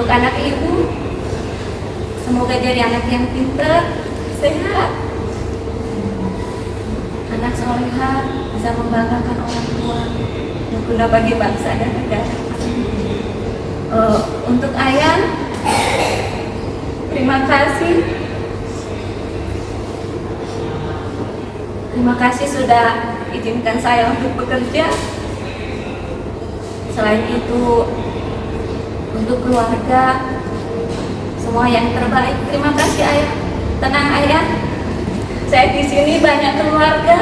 Untuk anak ibu, semoga jadi anak yang pintar, sehat, anak solehah, bisa membanggakan orang tua, berguna bagi bangsa dan negara. Untuk ayah, terima kasih. Terima kasih sudah izinkan saya untuk bekerja. Selain itu, untuk keluarga, semua yang terbaik. Terima kasih ayah. Tenang ayah, saya di sini banyak keluarga.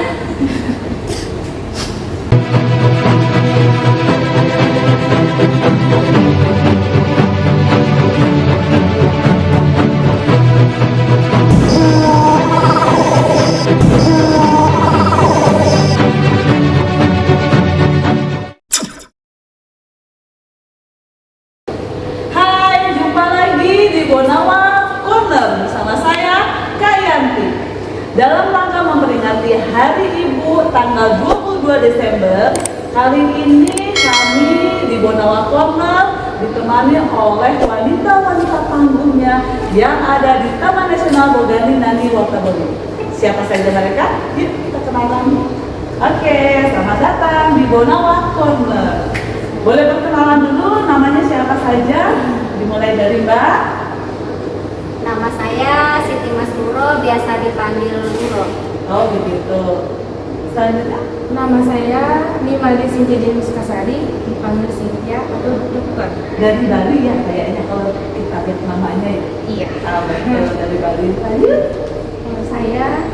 Bonawa Corner bersama saya, Kak Yanti. Dalam rangka memperingati Hari Ibu tanggal 22 Desember, kali ini kami di Bonawa Corner ditemani oleh wanita-wanita panggungnya yang ada di Taman Nasional Bogani Nani Wartabone. Siapa saja mereka? Yuk kita kenalan. Oke, selamat datang di Bonawa Corner. Boleh perkenalan dulu, namanya siapa saja? Dimulai dari Mbak. Nama saya Siti Masruro, biasa dipanggil Nuro. Oh begitu. Selanjutnya, Nama saya Nimadi Sintiadin Muskasari, dipanggil Sintia atau Dokter. dari Bali ya kayaknya kalau kita lihat namanya ya. Iya. Betul, dari Bali. Lanjut. Nama saya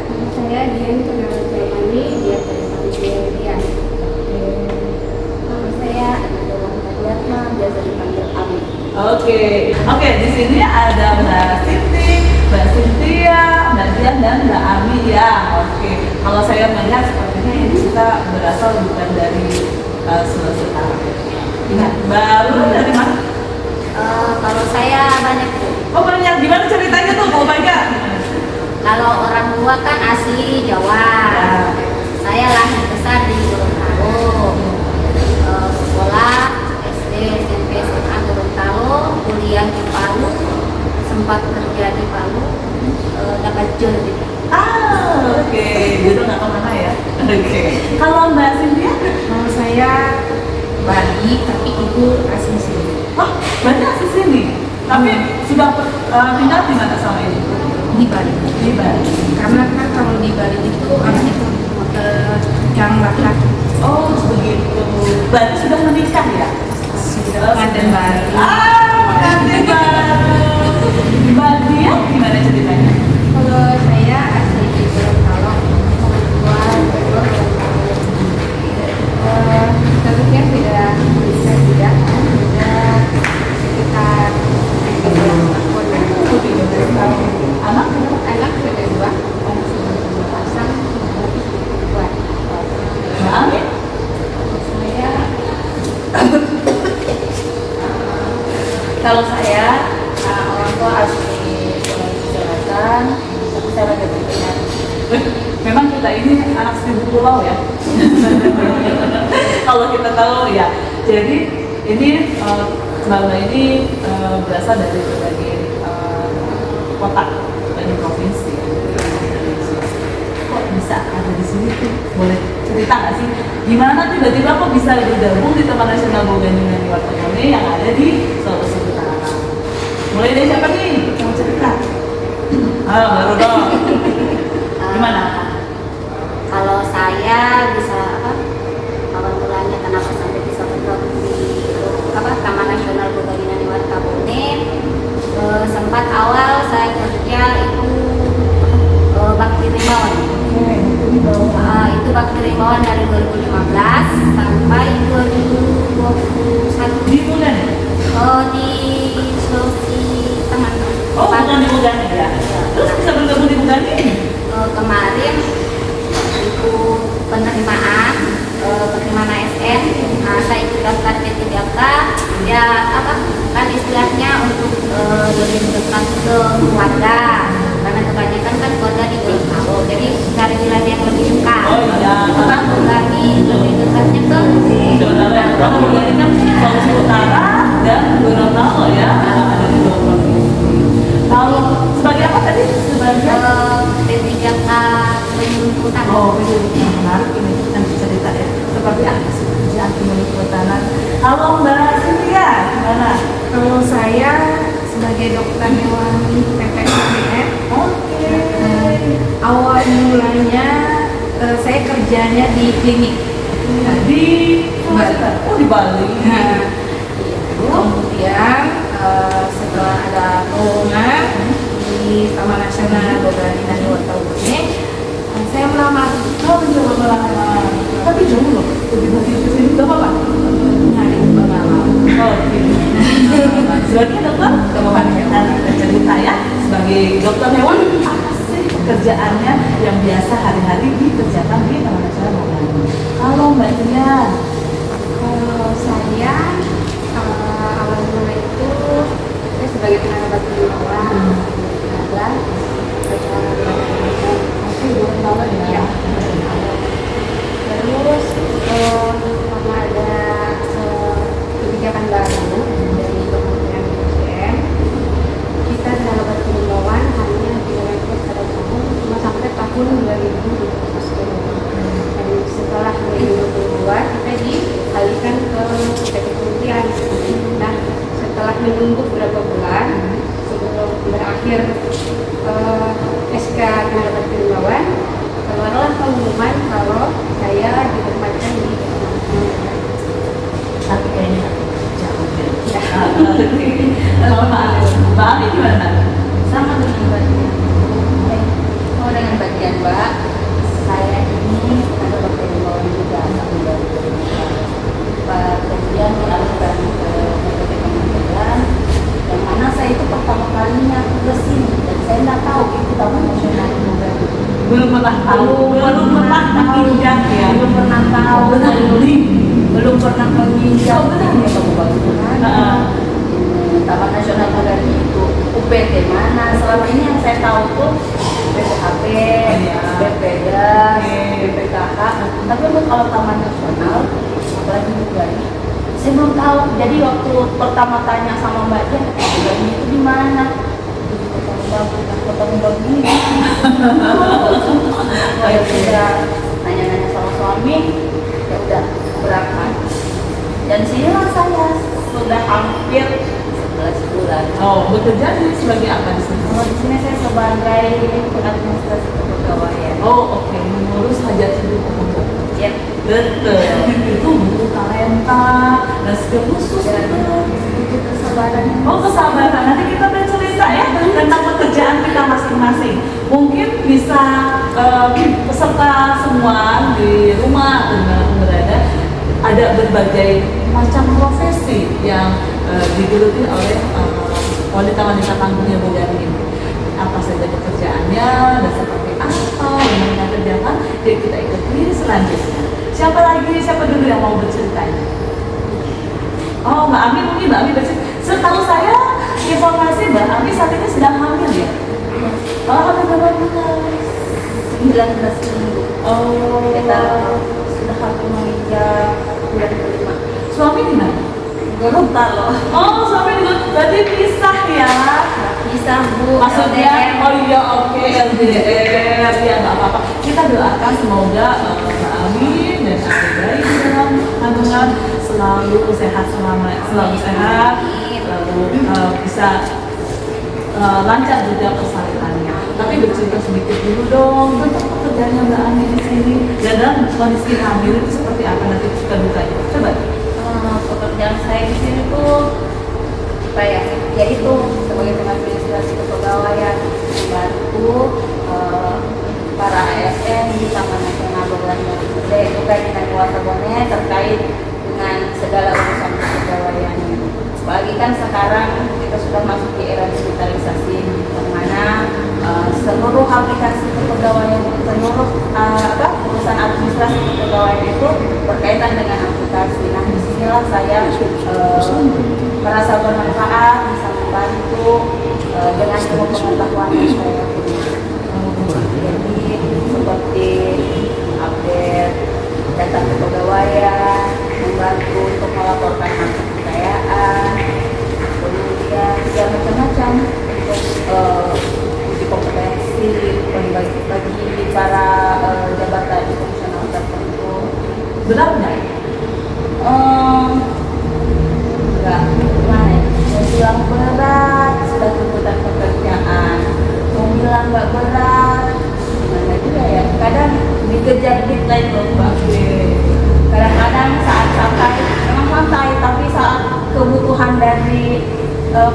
Dian Purnama Jamani, biasa dipanggil Dian. Nama saya Adalah Kadiatma, biasa dipanggil Ami. Oke, di sini ada Mbak Siti, Mbak Cynthia, Mbak Dian dan Mbak Ami ya. Oke, kalau saya melihat sepertinya ini kita berasal bukan dari Sulawesi Utara. Nah, baru dari mana? Kalau saya banyak. Oh banyak, gimana ceritanya tuh? Mau banyak? Kalau orang tua kan asli Jawa. Ya. Saya lahir besar di Gorontalo. Sekolah SD, SMP, SMA Gorontalo, kuliah di Palu, sempat kerja di Palu, dapat job di Palu. Oke, jadi nggak kemana ya? Oke. Kalau Mbak Cynthia? Nama saya Bali, tapi ibu asli sini. Oh, berarti asli sini. Tapi sudah tinggal di mana sama ini? Di Bali. Di Bali. Karena kan kalau di Bali itu anak itu yang laki-laki. Oh, begitu. Berarti sudah menikah ya? Sudah pengantin baru. Pengantin baru. Mbak Dia gimana ceritanya? Kalau saya asli di Gorontalo, orang tua berdua tentunya sudah bisa juga, sudah sekitar 12 tahun. Anak? Anak sudah dua, pasang dua. Mbak Ami? Saya Kalau saya orang tua asli Sulawesi Selatan, tapi saya lagi berminat. Memang kita ini anak seribu pulau ya. Kalau kita tahu ya. Jadi ini Bangla ini berasal dari berbagai kota, berbagai provinsi. Kok bisa ada di sini tuh? Boleh cerita nggak sih? Gimana tiba-tiba kok bisa bergabung di Taman Nasional Bogani Nani Wartabone yang ada di Sulawesi Utara? Mulai dari siapa nih? Mau cerita? Baru dong. Gimana? Kalau saya bisa awal mulanya kenapa sampai bisa bergabung di Taman Nasional Bogani Nani Wartabone, sempat awal saya kerja itu bakti rimbawan. Itu bakti rimbawan dari 2015 sampai 2021. Di bulan? Di Sulawesi Tengah. Oh, bukan di Bogani ya? Terus bisa bergabung di Bogani? Kemarin itu penerimaan ASN, saya ikut daftar P3K, ya kan istilahnya untuk lebih dekat ke keluarga, karena kebanyakan kan keluarga di Gorontalo, jadi cari wilayah yang lebih dekat. Oh iya, karena Bogani lebih dekatnya ke Bogani kan Sulawesi Utara dan Gorontalo ya. di klinik. Nah, di Bali. Oh, di Bali. Nah, kemudian setelah ada lowongan di Taman Nasional Bogani dan Watauboné, saya melamar. Oh, mencoba melamar. Tapi jomblo, lebih bagus di sini nggak apa-apa. Nyari pengalaman. Oh, gitu. Sebagai dokter, nanti kita cerita ya. Sebagai dokter hewan, apa sih pekerjaannya yang biasa hari-hari dikerjakan di Taman Nasional Bogani? Kalau Mbak Dian, Kalau saya awal mula itu saya sebagai tenaga batin bawah masih belum tahu ya. terus karena ada kebijakan baru dari Kementerian SDM, kita tenaga batin bawah hanya direkrut pada tahun cuma sampai tahun 2021. Dan setelah 2022 kita dialihkan ke PT Kementerian. Nah, setelah menunggu beberapa bulan sebelum berakhir SK tenaga batin bawah, keluarlah pengumuman kalau saya ditempatkan di Tapi kayaknya jauh ya. Ya. Kalau Mbak Ami gimana? Sama dengan bagian. Oh, dengan bagian Mbak, saya ini ada bagian bawah juga tahun 2015. Kemudian dialihkan ke PT Kementerian, yang mana saya itu pertama kalinya ke sini dan saya nggak tahu itu Taman Nasional Bogani. Belum pernah tahu, belum pernah menginjak ya. Belum pernah tahu, Benar, belum pernah menginjak. Oh, benar. Ini Kabupaten mana? Taman Nasional Bogani itu UPT mana? Selama ini yang saya tahu tuh BPHP, Iya. BPDAS, Oke. BPKH. Tapi untuk kalau Taman Nasional, apalagi Bogani, saya belum tahu. Jadi waktu pertama tanya sama Mbak Jen, Bogani itu di mana? Di Kota Bogani. Ya udah nanya-nanya sama suami, ya udah berangkat. Dan sinilah saya sudah hampir 11 bulan. Oh, bekerja sebagai apa di sini? Kalau di sini saya sebagai administrasi kepegawaian. Oh, oke, mengurus hajat hidup pekerja. Ya, Betul. Itu butuh talenta dan skill khusus. dan sedikit kesabaran. Oh, kesabaran. Nanti kita bercerita ya tentang pekerjaan kita masing-masing. Mungkin bisa peserta semua di rumah atau dimanapun berada, ada berbagai macam profesi yang digeluti oleh wanita-wanita tangguhnya Bogani ini. Apa saja pekerjaannya dan seperti apa yang mereka kerjakan, jadi kita ikuti selanjutnya. Siapa lagi? Siapa dulu yang mau bercerita? Oh, Mbak Ami, mungkin Mbak Ami bercerita. Setahu saya informasi Mbak Ami saat ini sedang hamil ya? Oh, hamil berapa bulan? 19 minggu. Oh, Kita sudah hampir menginjak bulan kelima. suami di mana? Gorontalo loh. Oh, suami di berarti pisah ya? Bisa Bu. Maksudnya, LDR. oh iya, oke, LDR, ya nggak apa-apa. Kita doakan semoga Mbak Ami dan adik-adik di dalam kandungan selalu sehat, selalu sehat, selalu bisa lancar juga persalinan. Tapi bercerita sedikit dulu dong tentang pekerjaannya Mbak Ami di sini dan dalam kondisi hamil itu seperti apa nanti suka dukanya. Coba. Pekerjaan saya di sini tuh apa ya? Yaitu sebagai tenaga administrasi kepegawaian membantu para ASN di Taman Nasional Bogani itu kait dengan Watauboné terkait dengan segala urusan kepegawaian. Apalagi kan sekarang kita sudah masuk di era digitalisasi, yang mana seluruh aplikasi kepegawaian, seluruh urusan administrasi kepegawaian itu berkaitan dengan aplikasi. Nah, disinilah saya merasa bermanfaat, bisa membantu dengan semua pengetahuan yang saya punya. Jadi seperti update data kepegawaian, membantu untuk melaporkan harta kekayaan, kemudian ya macam-macam untuk uji kompetensi bagi para jabatan fungsional tertentu. Benar nggak? Enggak, gimana ya? Mau bilang berat sudah tuntutan pekerjaan, mau bilang nggak berat, gimana juga ya? Kadang dikejar deadline loh Mbak. dari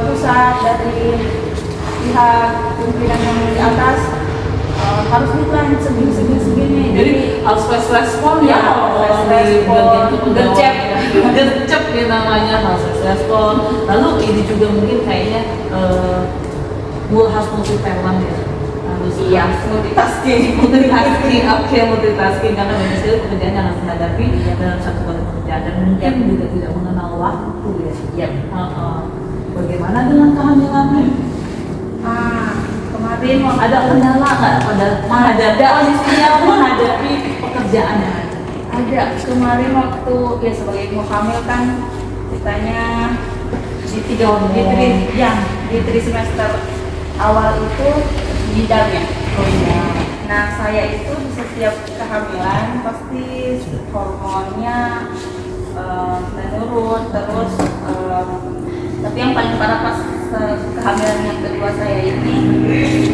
pusat, dari pihak pimpinan yang di atas harus diplan segini. Jadi harus fast respon ya, Fast di respon, bagian kepegawaian. gercep Ya namanya harus fast respon. Lalu ini juga mungkin kayaknya harus multi talent ya, harus multitasking. multitasking karena banyak sekali pekerjaan yang harus dihadapi dalam satu kali pekerjaan dan mungkin juga tidak mengenal waktu ya. Bagaimana dengan kehamilannya? Kemarin Ada kendala nggak pada menghadapi kondisinya menghadapi pekerjaannya? ada kemarin waktu ya sebagai ibu hamil kan ditanya di trimester awal itu bidangnya. Nah saya itu di setiap kehamilan pasti hormonnya menurun terus tapi yang paling parah pas kehamilan yang kedua saya ini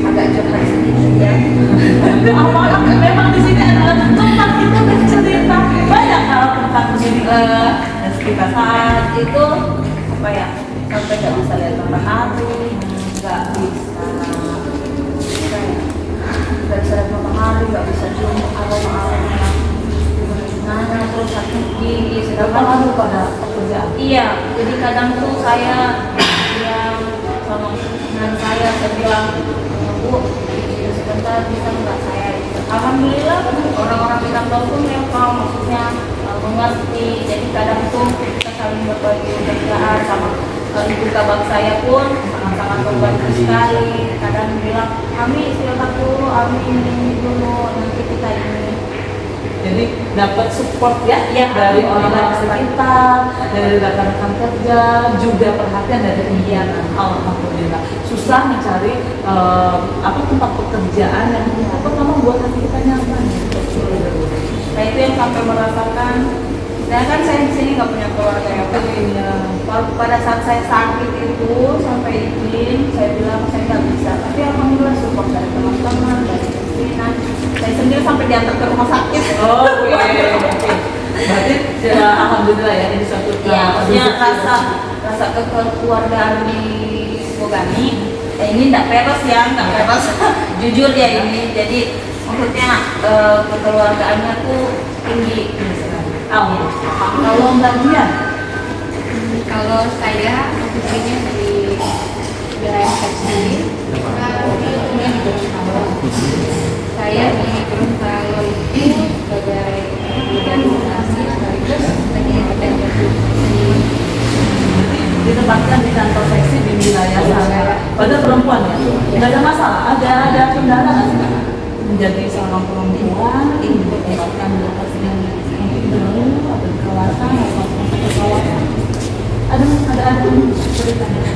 agak curhat sedikit ya. Memang di sini adalah tempat kita bercerita banyak hal tentang diri dan sekitar Saat itu apa ya sampai nggak bisa lihat matahari, nggak bisa lihat matahari, nggak bisa cium aroma gimana, terus sakit gigi sedangkan pada pekerjaan. iya, jadi kadang tuh saya yang sama teman saya bilang, Bu, sebentar bisa nggak saya? Alhamdulillah orang-orang di kantor pun memang maksudnya mengerti. Jadi kadang tuh kita saling berbagi kerjaan sama ibu kabak saya pun sangat-sangat membantu sekali. Kadang bilang, Ami silakan dulu, Ami ini dulu, nanti kita ini. Jadi dapat support ya, Iya, dari alhamdulillah. orang-orang sekitar, dari rekan-rekan kerja, juga perhatian dari pimpinan. Alhamdulillah. Susah mencari tempat pekerjaan yang pertama buat hati kita nyaman. Nah itu yang sampai merasakan. Dan kan saya di sini nggak punya keluarga yang pada saat saya sakit itu sampai izin, saya bilang saya nggak bisa. Tapi alhamdulillah support dari teman-teman, dari pimpinan. Saya sendiri sampai diantar ke rumah sakit. Oke. Berarti ya, alhamdulillah ya ini satu Maksudnya rasa kekeluargaan di Bogani. Ini nggak peres ya, nggak peres. Jujur ya ini. Jadi maksudnya kekeluargaannya tuh tinggi. Kalau Mbak Dian, Kalau saya posisinya di wilayah tekstil, ini di Gorontalo. Saya di Gorontalo itu sebagai bidang operasi sekaligus lagi ada ditempatkan di kantor seksi di wilayah sana. Pada perempuan ya, nggak ada masalah. Ada kendala nggak sih Kak? Menjadi seorang perempuan ditempatkan di lokasi yang mungkin baru atau di kawasan atau di kawasan. Ada ceritanya.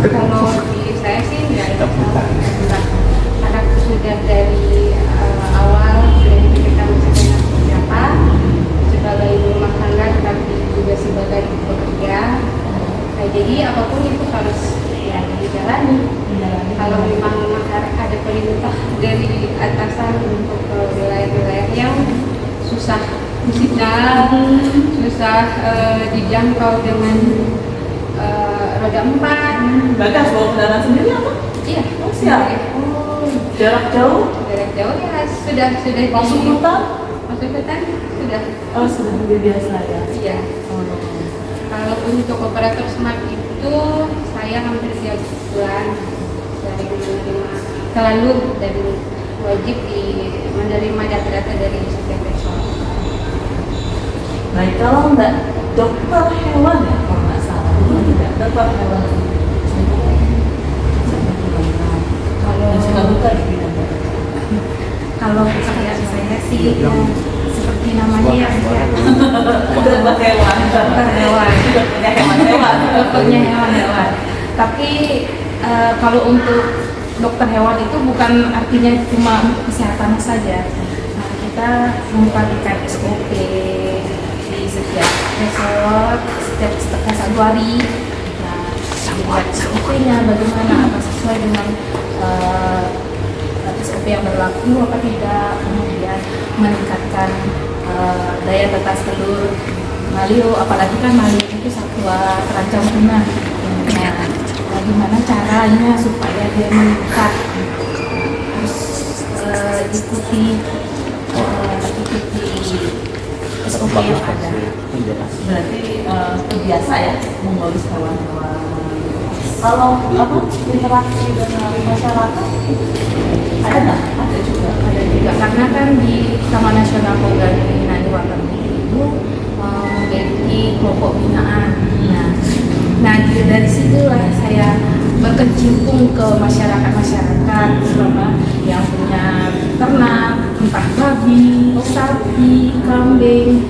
Kalau di saya sih nggak ada masalah. Karena sudah dari awal sudah dipikirkan misalnya seperti apa sebagai ibu rumah tangga tapi juga sebagai pekerja. Nah, jadi apapun itu harus ya dijalani. Kalau memang ada perintah dari atasan untuk wilayah-wilayah yang susah disidang, susah dijangkau dengan roda 4. Bagas bawa kendaraan sendiri apa? Iya, Siap. Jarak jauh? jarak jauh ya sudah Masuk hutan? masuk hutan sudah. Oh sudah biasa ya. Iya. Kalau untuk operator smart itu saya hampir tiap bulan dari menerima selalu dan wajib menerima data-data dari setiap besok. Baik, kalau Mbak dokter hewan ya kalau nggak salah, tidak dokter hewan. Yang suka buka di bidang Kalau saya sih seperti namanya ya dokter hewan. dokter hewan. Dokternya hewan-hewan. Dokternya hewan-hewan. Tapi kalau untuk dokter hewan itu bukan artinya cuma untuk kesehatan saja. Nah, kita membagikan SOP di setiap resort, setiap 1 hari. Nah, buat SOP-nya bagaimana, apa sesuai dengan SOP yang berlaku apa tidak, kemudian meningkatkan daya tetas telur Malio, apalagi kan Malio itu satwa terancam punah. Nah, bagaimana caranya supaya dia meningkat? Harus ikuti SOP yang ada. Berarti terbiasa ya mengurus hewan-hewan. Kalau apa interaksi dengan masyarakat ada nggak? Ada juga. Ada juga karena kan di Taman Nasional Pogani Naniwakami itu memiliki kelompok binaan. Nah dari situlah saya berkecimpung ke masyarakat terutama yang punya ternak, entah babi, sapi, kambing,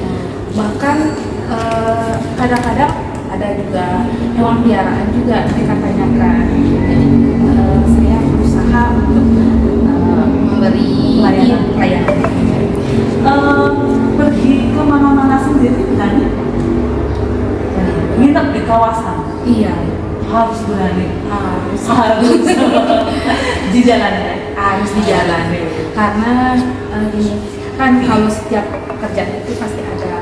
bahkan kadang-kadang ada juga hewan piaraan juga mereka tanyakan. Jadi saya berusaha untuk memberi pelayanan. Pergi ke mana-mana sendiri kan? Nginep di kawasan. Iya, Harus berani. harus Di jalan ya. harus di jalan karena gini kan kalau setiap pekerjaan itu pasti ada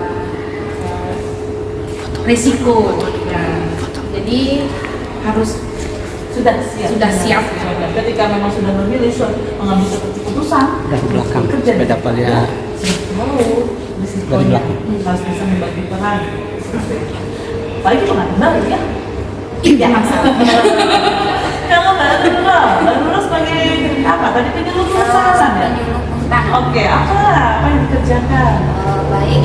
resiko ya. Jadi harus Sudah siap. Ketika memang sudah memilih mengambil satu keputusan Dari belakang, kerja beda kali ya. tahu risikonya, harus bisa membagi peran. Apalagi pengantin baru ya. iya masalah. Kalau Mbak Nurul sebagai apa? Tadi penyuluh kehutanan ya? Penyuluh kehutanan. Oke, apa yang dikerjakan? Baik,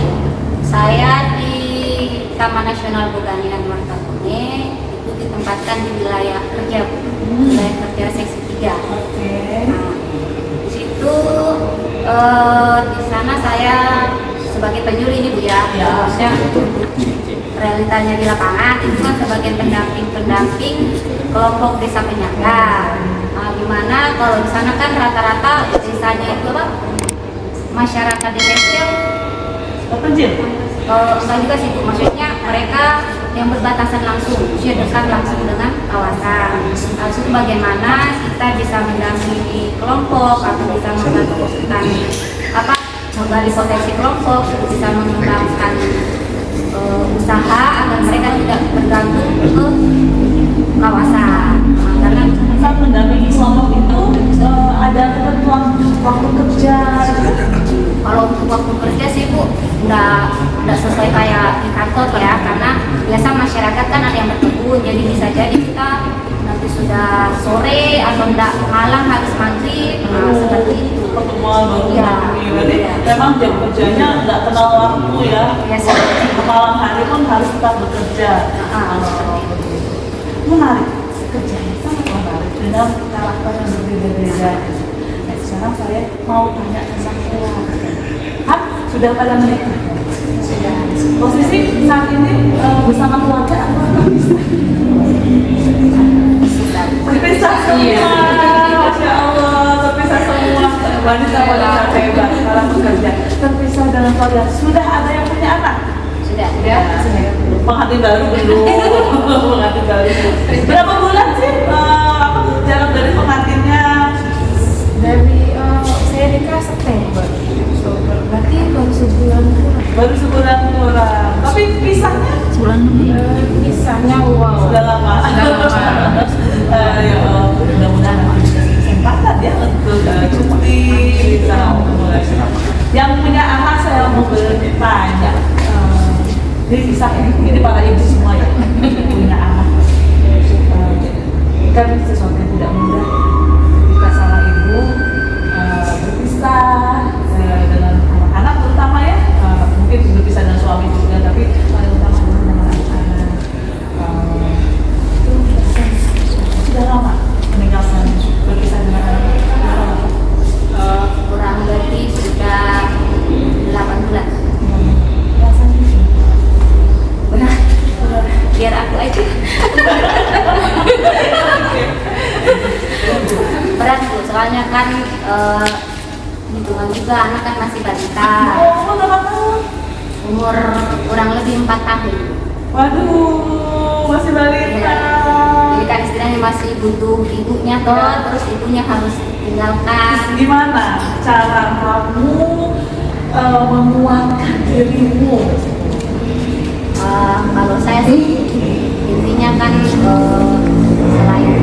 saya di Taman Nasional Bogani Naniwakami itu ditempatkan di wilayah kerja, wilayah kerja seksi 3. Oke. Nah, di situ di sana saya sebagai penyuluh ini Bu ya, Ya. maksudnya realitanya di lapangan itu kan sebagai pendamping kelompok desa penyangga. Nah, gimana kalau di sana kan rata-rata desanya itu apa? Masyarakat desa itu Terpencil. enggak juga sih Bu, maksudnya mereka yang berbatasan langsung, dekat langsung dengan kawasan. Harus itu bagaimana kita bisa mendampingi kelompok atau bisa membantu menggali potensi kelompok, bisa mengembangkan usaha agar mereka tidak bergantung ke kawasan. Karena Saat mendampingi kelompok itu ada ketentuan waktu kerja. kalau untuk waktu kerja sih Bu, udah sesuai kayak di kantor ya, karena biasa masyarakat kan ada yang berkebun, jadi bisa jadi kita nanti sudah sore atau enggak malam harus maghrib, seperti itu. Pertemuan baru Iya. berarti Iya. memang jam kerjanya nggak kenal waktu ya. Biasa. Malam hari pun harus tetap bekerja. Menarik, kerjanya sangat menarik dengan karakter yang berbeda-beda. Nah, sekarang saya mau tanya tentang keluarga. Sudah pada menikah? Sudah. Posisi saat ini bersama keluarga atau terpisah semua? Masya Allah, terpisah semua. Wanita hebat dalam bekerja. Terpisah dengan keluarga. Sudah ada yang punya anak? Sudah. Pengantin baru belum. Pengantin baru. Berapa bulan sih jarak dari pengantinnya? Dari saya nikah September, berarti baru sebulan kurang. Baru sebulan kurang. Tapi pisahnya Sebulan Kisahnya wow. sudah lama. Ya Allah, mudah-mudahan ada kesempatan ya untuk cuti bisa mulai. Yang punya anak saya mau bertanya. Ini kisah ini para ibu semua ya punya anak. Kan sesuatu yang tidak mudah ketika sama ibu berpisah dengan anak-anak terutama ya, mungkin berpisah dengan suami juga, tapi paling utama adalah dengan anak-anak. Itu sudah lama meninggalkan berpisah dengan anak-anak. Kurang lebih sudah 8 bulan. Rasanya Benar. Biar aku aja. Berat Bu, soalnya kan hitungan juga anak kan masih balita. oh, berapa tahun? Umur kurang lebih 4 tahun. Waduh, masih balita. Iya. Jadi kan istilahnya masih butuh ibunya toh, terus ibunya harus tinggalkan. Gimana cara kamu menguatkan dirimu Kalau saya sih intinya kan selain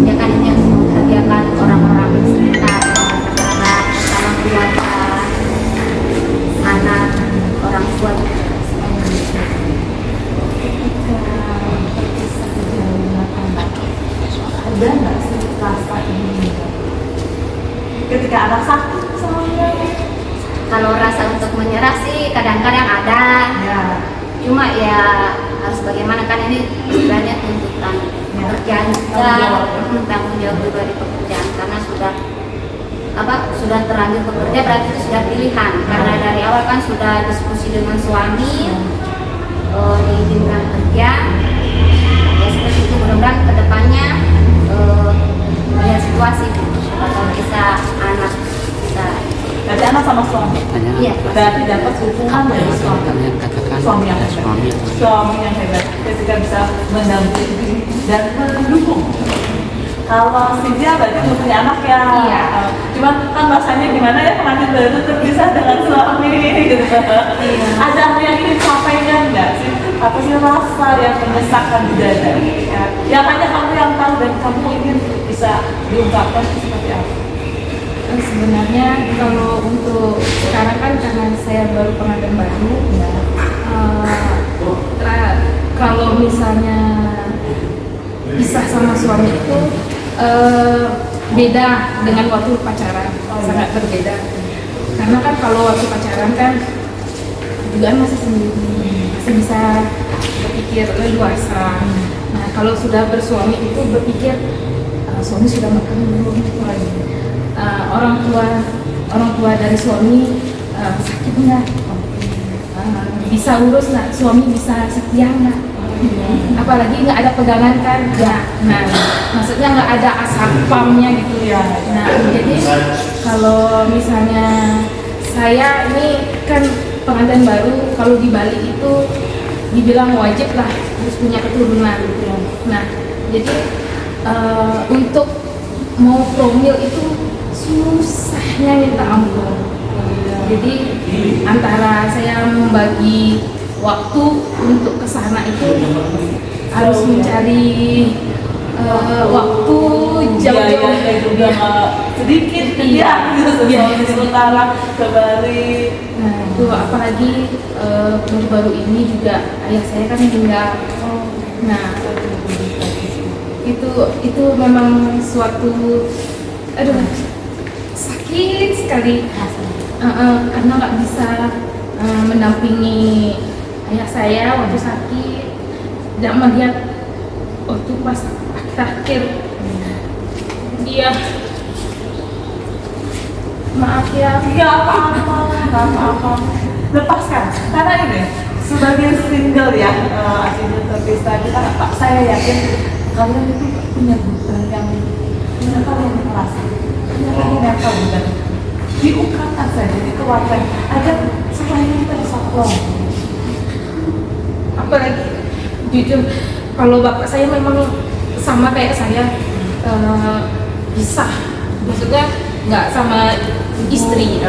ya kan ini membahagiakan orang-orang sekitar, anak, sama keluarga, anak, orang tua juga semuanya. Ada nggak sih rasa ini ketika anak sakit misalnya? Kalau rasa untuk menyerah sih kadang-kadang ada, Ya. cuma ya harus bagaimana, kan ini sebenarnya tuntutan pekerjaan juga, tanggung jawab juga di pekerjaan, karena sudah terlanjur bekerja berarti itu sudah pilihan, karena dari awal kan sudah diskusi dengan suami, diizinkan kerja, ya seperti itu. Mudah-mudahan kedepannya melihat situasi, kalau bisa anak bisa. Berarti anak sama suami. Iya. Berarti dapat dukungan dari suami. Suami yang hebat ketika bisa mendampingi dan mendukung. Kalau Cynthia berarti punya anak ya. Iya. Cuman kan rasanya gimana ya pengantin baru terpisah dengan suami gitu. Iya. Ada hal yang ingin disampaikan nggak sih? Apa sih rasa yang menyesakkan di dada? Ya hanya kamu yang tahu dan kamu ingin bisa diungkapkan seperti apa? Sebenarnya kalau untuk sekarang kan karena saya baru pengantin baru ya, kalau misalnya pisah sama suami itu beda dengan waktu pacaran, sangat berbeda. Karena kan kalau waktu pacaran kan juga masih sendiri, masih bisa berpikir leluasa. Nah kalau sudah bersuami itu berpikir suami sudah makan belum, orang tua dari suami sakit nggak, bisa urus nggak, suami bisa setia nggak, apalagi nggak ada pegangan kan, nah maksudnya nggak ada asapamnya gitu ya. Nah jadi kalau misalnya saya ini kan pengantin baru, kalau di Bali itu dibilang wajib lah harus punya keturunan gitu ya. Nah jadi untuk mau promil itu susahnya minta ampun. Jadi antara saya membagi waktu untuk ke sana itu harus mencari waktu jauh-jauh juga sedikit ya sementara ke Bali. Nah itu apalagi baru-baru ini juga ayah saya kan meninggal. Nah itu memang suatu sakit sekali, karena nggak bisa mendampingi ayah saya waktu sakit, tidak melihat waktu pas akhir dia maaf ya. Iya apa-apa lepaskan, karena ini sebagai single ya, akhirnya terpisah kita, Pak, saya yakin kalian itu punya beban yang kalian merasa punya beban diungkapkan saja, dikeluarkan agar supaya kita bisa plong. Apalagi jujur kalau bapak saya memang sama kayak saya, pisah, maksudnya nggak sama istri.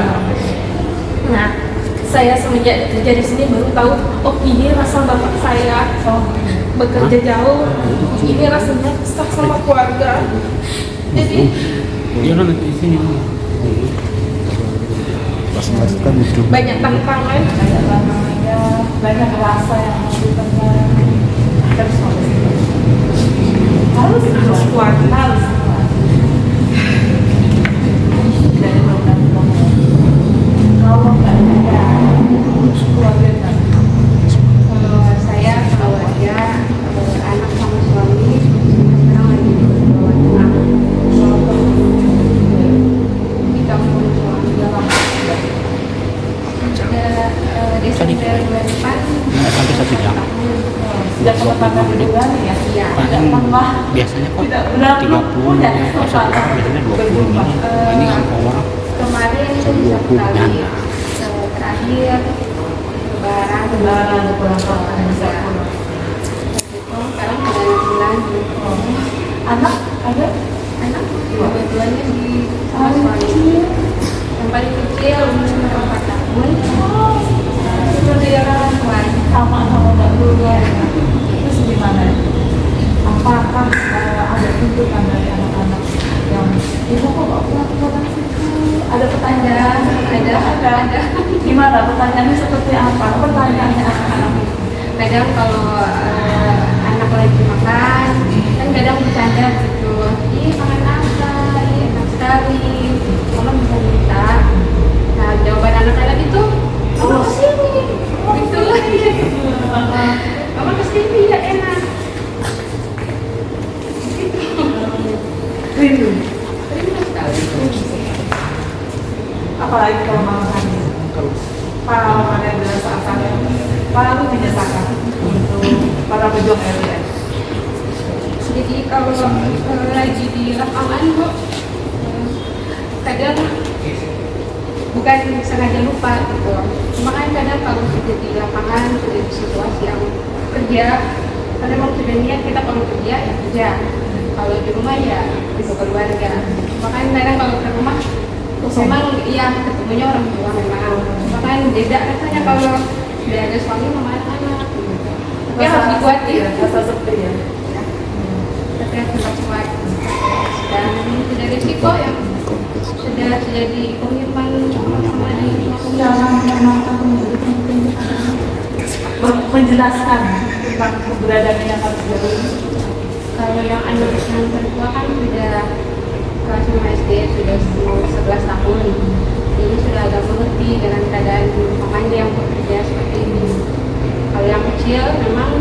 Nah saya semenjak kerja di sini baru tahu, oh ini rasa bapak saya bekerja jauh, ini rasanya pisah sama keluarga. Jadi banyak tantangan, banyak rasa yang harus kuat, harus dari program kalau nggak ada keluarga. kalau saya keluarga, anak sama suami sekarang lagi di Jawa Tengah, di kampung suami Jawa. Desember 2004 sampai 1 jam. Sejak penempatan bulan ya, tidak pernah Biasanya kok tidak benar-benar 30 punya atau 1 kesempatan biasanya 20 ini. Ini angka orang kemarin Sampai satu 20 kali nyanda. terakhir lebaran pulang kampung bisa pulang. sekarang udah 6 bulan. Anak ada Anak kebetulannya di sama suami, yang paling kecil umur 4 tahun, itu di orang tua sama ada. Gimana pertanyaannya seperti apa? Pertanyaannya anak-anak itu. Kadang kalau anak lagi makan kan kadang bercanda gitu, ih makan apa, ih enak sekali, mama bisa minta. Nah jawaban anak-anak itu, mama kesini gitu mama kesini ya enak Rindu. rindu sekali. Apalagi kalau malam hari. Pengalaman yang dirasakan paling menyesakan untuk para pejuang LDR. Jadi kalau lagi di lapangan Bu, kadang bukan sengaja lupa gitu. Cuma kan kadang kalau sudah di lapangan, sudah di situasi yang kerja, kadang kalau sudah niat kita kalau kerja ya kerja. Kalau di rumah ya itu keluarga. Makanya kadang kalau ke rumah memang iya ketemunya orang tua memang. Makanya beda rasanya kalau udah ada suami sama anak-anak. Tapi harus dikuatin. Rasa sepi ya. Tapi harus tetap kuat. Dan sudah risiko yang sudah jadi komitmen sama di Menjelaskan tentang keberadaan yang harus dilalui. kalau yang anak yang tertua kan sudah kelas 5 SD, sudah umur 11 tahun. Jadi sudah agak mengerti dengan keadaan mamanya yang bekerja seperti ini. Kalau yang kecil memang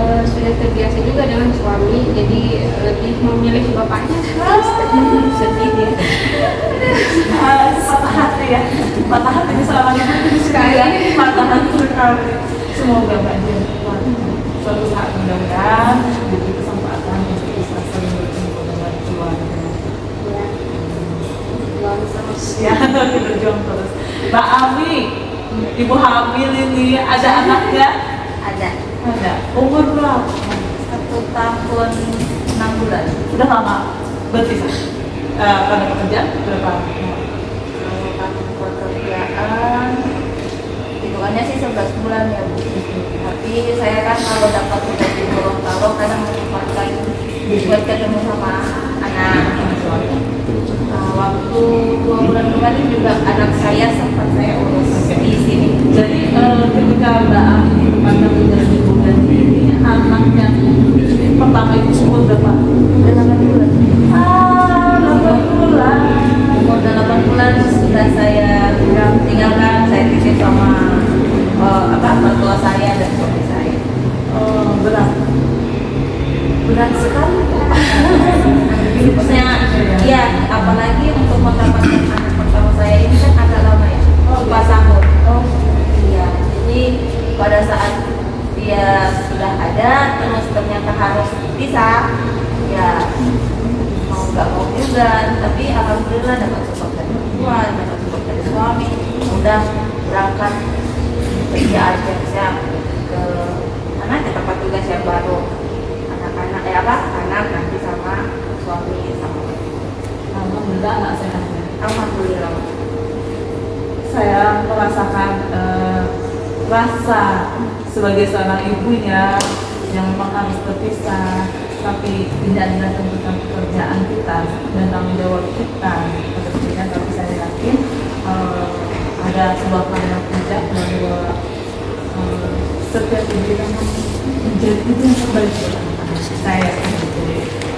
sudah terbiasa juga dengan suami, jadi lebih memilih bapaknya. Sedih dia. Patah hati ya. Patah hati di seorang ibu itu sekali ya. Patah hati sekali. Semoga Mbak Jen suatu saat mudah-mudahan diberi kesempatan untuk bisa saling bertemu dengan keluarga. Ya. Luang terus. Ya, berjuang terus. Mbak Ami, ibu hamil ini ada anaknya? Ada Ada. Umur berapa? 1 tahun 6 bulan. Sudah lama berpisah. Karena pekerjaan berapa? Kalau pekerjaan hitungannya sih 11 bulan ya Bu. Tapi saya kan kalau dapat gaji Gorontalo kadang menyempatkan buat ketemu sama anak. Waktu 2 bulan kemarin juga anak saya sempat saya urus di sini. Jadi ketika Mbak Ami pada menjadi ibu dan ini anak yang pertama itu umur berapa? 8 bulan. 8 bulan. Umur 8 bulan sudah saya tinggalkan, saya titip sama mertua saya dan suami saya. Berat. Berat sekali. Maksudnya, ya apalagi untuk mendapatkan anak pertama saya ini kan agak lama ya, 4 tahun. Iya, jadi pada saat dia sudah ada, terus ternyata harus pisah, ya mau nggak mau juga. Tapi alhamdulillah dapat support dari perempuan, dapat support dari suami, udah berangkat kerja aja saya ke mana ke tempat tugas yang baru. Anak-anak anak nanti sama suami sama. Alhamdulillah anak sehat ya. Alhamdulillah. Saya merasakan rasa sebagai seorang ibunya yang memang harus terpisah, tapi tidak adalah tuntutan pekerjaan kita dan tanggung jawab kita pada dirinya. Tapi saya yakin ada sebuah kalimat bijak bahwa setiap ibu yang menjadi ibu yang terbaik buat anak-anak. Saya yakin gitu.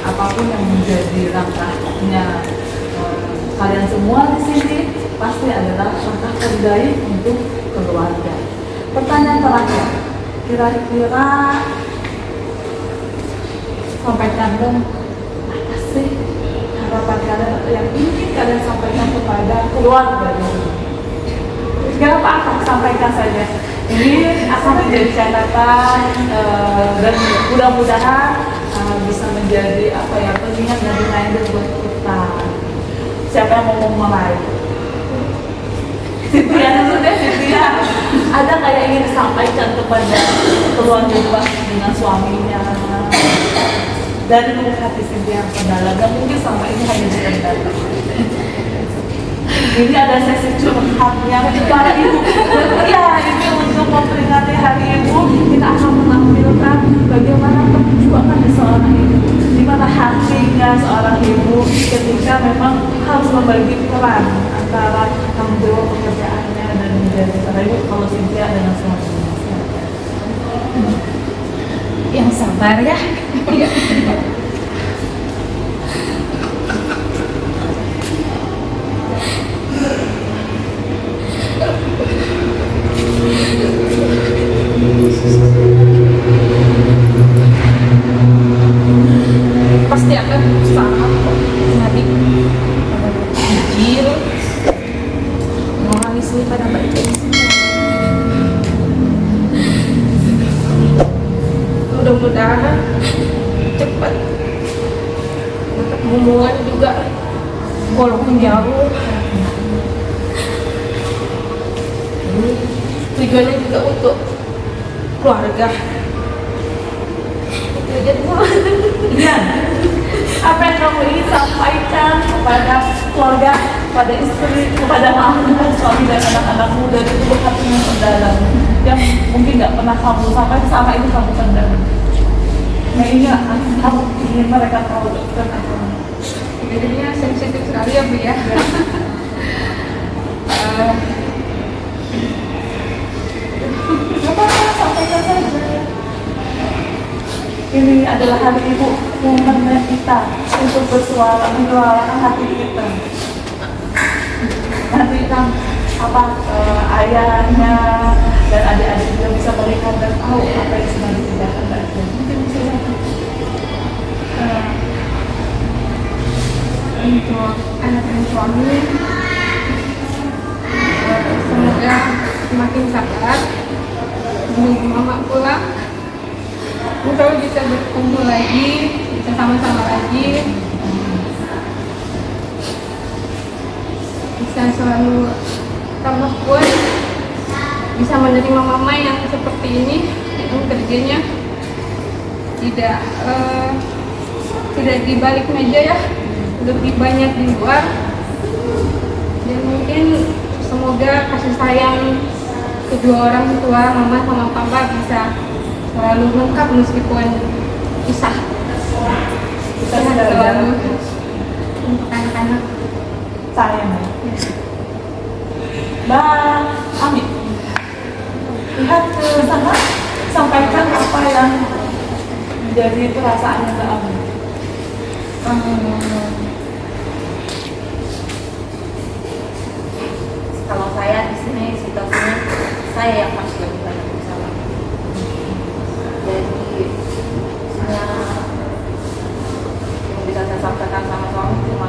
Apapun yang menjadi langkahnya kalian semua di sini pasti adalah langkah terbaik untuk keluarga. Pertanyaan terakhir, kira-kira sampaikan dong apa sih harapan kalian atau yang ingin kalian sampaikan kepada keluarga dulu? Gak apa-apa, sampaikan saja. Ini akan menjadi catatan dan mudah-mudahan bisa menjadi pengingat dan reminder buat kita. Siapa yang mau memulai? Cynthia sudah, Cynthia. Ada kayak ingin disampaikan kepada keluarga luas dengan suaminya dari lubuk hati Cynthia yang terdalam, dan mungkin selama ini hanya diendam. Ini ada sesi curhatnya para ibu. Ya, ini untuk memperingati Hari Ibu kita akan menampilkan bagaimana perjuangan seorang ibu, di mana hatinya seorang ibu ketika memang harus membagi peran antara tanggung bertanggung jawab pekerjaannya dan menjadi ibu kalau Cynthia dengan suaminya. Yang sabar ya. Pasti akan usaha kok nyari kecil orang ini pada baik-baik semua. Mudah-mudahan cepat hubungan juga walaupun jauh. Tujuannya juga untuk keluarga. Itu aja dulu. Iya. Apa yang kamu ingin sampaikan kepada keluarga, kepada istri, kepada anak, suami dan anak-anak muda itu hati yang mendalam yang mungkin nggak pernah kamu sampaikan sama ini kamu pendam. Nah ini kamu ingin mereka tahu tentang kamu. Jadinya sensitif sekali ya Bu ya. Apa-apa, sampaikan saja. Ini adalah hari ibu, momennya kita untuk bersuara, menyuarakan hati kita. Nanti kan ayahnya dan adik-adik juga bisa melihat dan tahu apa yang sedang dikerjakan Mbak Jen. Mungkin bisa jadi. Untuk anak dan suami, semoga semakin sabar menunggu mama pulang. Kalau bisa berkumpul lagi, bisa sama-sama lagi, bisa selalu tambah kuat, bisa menerima mama yang seperti ini, yang kerjanya tidak di balik meja ya, lebih banyak di luar. Dan mungkin semoga kasih sayang kedua orang tua, mama sama papa, bisa selalu lengkap meskipun pisah. Sehat selalu untuk anak-anak. Sayang. Mbak Ami, lihat ke sana, sampaikan apa yang menjadi perasaannya Mbak Ami. Kalau saya di sini situasinya saya yang masih lebih banyak bersama. Jadi yang bisa saya sampaikan sama suami, terima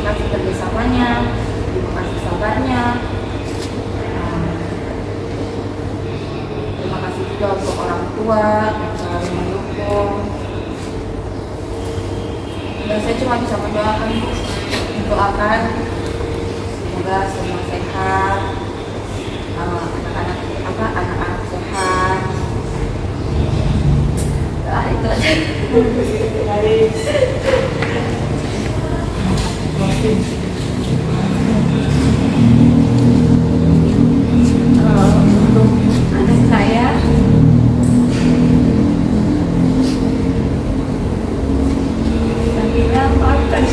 kasih kerjasamanya, terima kasih sabarnya, terima kasih juga untuk orang tua yang selalu mendukung. Dan saya cuma bisa mendoakan, mendoakan semoga semua sehat, anak-anak sehat. Itu aja. Baik. Untuk anak saya, Nabila, maafkan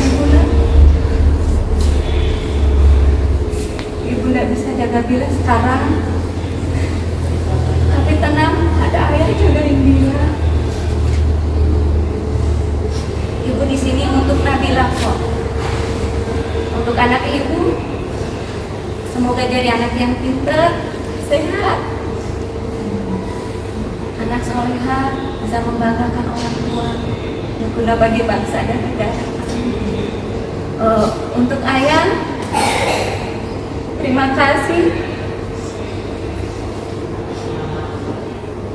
Ibu tidak bisa jaga Bila sekarang, tapi tenang, ada ayah jagain Bila. Ibu di sini untuk Nabila kok, untuk anak ibu. Semoga jadi anak yang pintar, sehat, anak solehah, bisa membanggakan orang tua, berguna bagi bangsa dan negara. Untuk ayah, terima kasih.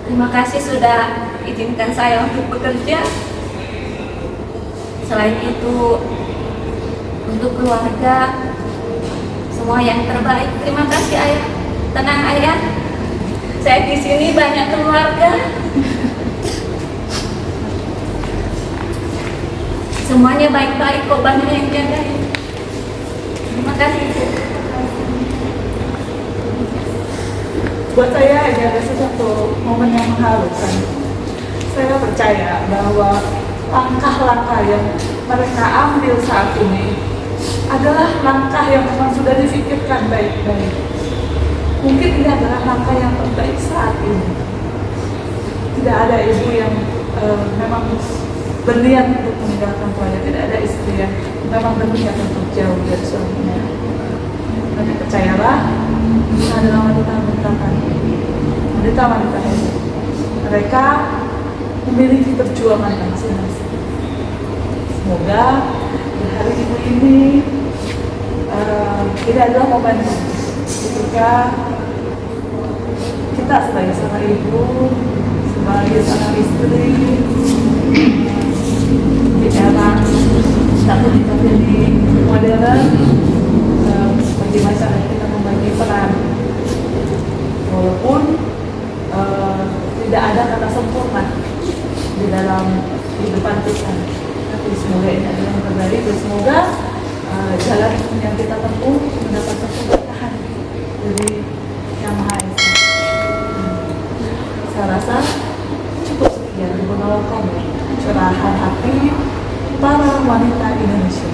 Terima kasih sudah izinkan saya untuk bekerja. Selain itu, untuk keluarga, semua yang terbaik. Terima kasih ayah. Tenang ayah, saya di sini banyak keluarga. Semuanya baik-baik kok, banyak yang jagain. Terima kasih Bu. Buat saya ada sesuatu momen yang mengharukan. Saya percaya bahwa langkah-langkah yang mereka ambil saat ini adalah langkah yang memang sudah difikirkan baik-baik. Mungkin ini adalah langkah yang terbaik saat ini. Tidak ada ibu yang memang berniat untuk meninggalkan keluarga, tidak ada istri yang memang berniat untuk jauh dari suaminya. Tapi percayalah, ini adalah wanita-wanita kami, wanita-wanita hebat. Mereka memiliki perjuangan masing-masing. Semoga di hari ibu ini ini adalah momen ketika kita sebagai seorang ibu, sebagai seorang istri, di era satu jadi modern, bagi masyarakat kita membagi peran. Walaupun tidak ada kata sempurna di dalam kehidupan kita, tapi semoga ini adalah yang terbaik dan semoga jalan yang kita tempuh mendapatkan keberkahan dari Yang Maha Esa. Saya rasa cukup sekian menolong curahan hati para wanita Indonesia.